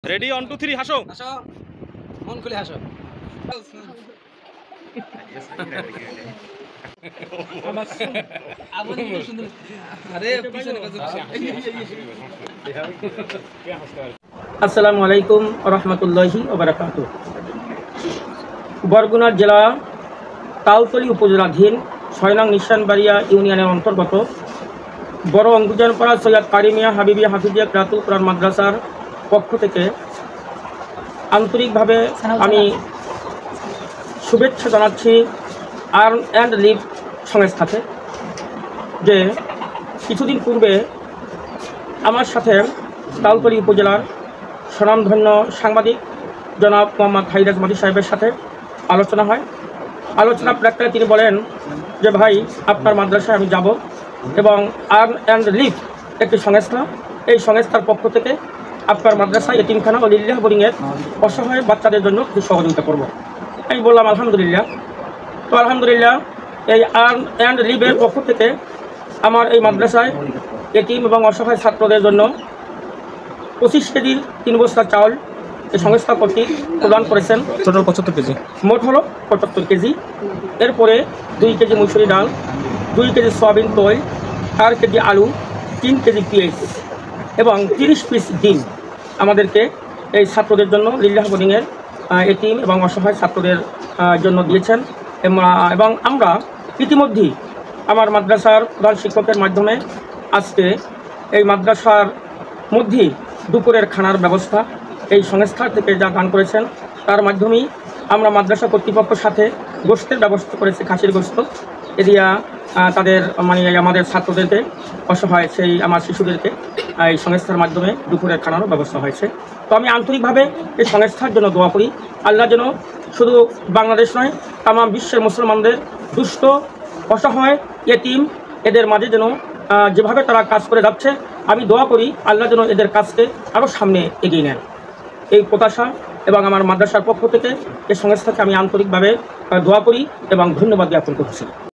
Ready 1 2 3 হাসো হাসো মন খুলে হাসো আসসালামু আলাইকুম রহমতুল্লাহি ওয়া বারাকাতুহু। বরগুনা জেলা তালতলী উপজেলাধীন ৬ নং নিশানবাড়িয়া ইউনিয়নের অন্তর্গত বড় অঙ্গুজানপাড়া সৈয়দ কারিমিয়া হাবিবিয়া হাফিজিয়া কিরাতুল কুরআন মাদ্রাসার পক্ষ থেকে আন্তরিকভাবে আমি শুভেচ্ছা জানাচ্ছি আর্ন অ্যান্ড লিভ সংস্থাকে, যে কিছুদিন পূর্বে আমার সাথে তালতলী উপজেলার স্বনামধন্য সাংবাদিক জনাব মোহাম্মদ হাইরাজ মাদি সাহেবের সাথে আলোচনা হয়। আলোচনা প্রেক্ষাপটে তিনি বলেন যে ভাই, আপনার মাদ্রাসায় আমি যাব এবং আর্ন অ্যান্ড লিভ একটি সংস্থা, এই সংস্থার পক্ষ থেকে আপনার মাদ্রাসায় এতিমখানা ও লিল্লাহ বোর্ডিংয়ের অসহায় বাচ্চাদের জন্য কিছু সহযোগিতা করব। আমি বললাম আলহামদুলিল্লাহ। তো আলহামদুলিল্লাহ এই আর্ন অ্যান্ড লিভের পক্ষ থেকে আমার এই মাদ্রাসায় এতিম এবং অসহায় ছাত্রদের জন্য 25 কেজির 3 বস্তা চাউল এই সংস্থা কর্তৃক প্রদান করেছেন। টোটাল 75 কেজি, মোট হলো 75 কেজি। এরপরে 2 কেজি মুসুরি ডাল, 2 কেজি সয়াবিন তৈল, 4 কেজি আলু, 3 কেজি পেঁয়াজ এবং 30 পিস ডিম আমাদেরকে এই ছাত্রদের জন্য লিল্লাহ বোর্ডিংয়ের এতিম এবং অসহায় ছাত্রদের জন্য দিয়েছেন। এবং আমরা ইতিমধ্যেই আমার মাদ্রাসার প্রধান শিক্ষকের মাধ্যমে আজকে এই মাদ্রাসার মধ্যেই দুপুরের খানার ব্যবস্থা এই সংস্থা থেকে যা দান করেছেন তার মাধ্যমেই আমরা মাদ্রাসা কর্তৃপক্ষের সাথে গোশতের ব্যবস্থা করেছি, খাসির গোশত এদিয়া তাদের আমাদের ছাত্রদেরকে অসহায় সেই আমার শিশুদেরকে এই সংস্থার মাধ্যমে দুপুরের খানারও ব্যবস্থা হয়েছে। তো আমি আন্তরিকভাবে এই সংস্থার জন্য দোয়া করি, আল্লাহ যেন শুধু বাংলাদেশ নয় তাম বিশ্বের মুসলমানদের দুষ্ট অসহায় এতিম এদের মাঝে যেন যেভাবে তারা কাজ করে যাচ্ছে, আমি দোয়া করি আল্লাহ যেন এদের কাজকে আরও সামনে এগিয়ে নেন। এই প্রত্যাশা এবং আমার মাদ্রাসার পক্ষ থেকে এই সংস্থাকে আমি আন্তরিকভাবে দোয়া করি এবং ধন্যবাদ জ্ঞাপন করছি।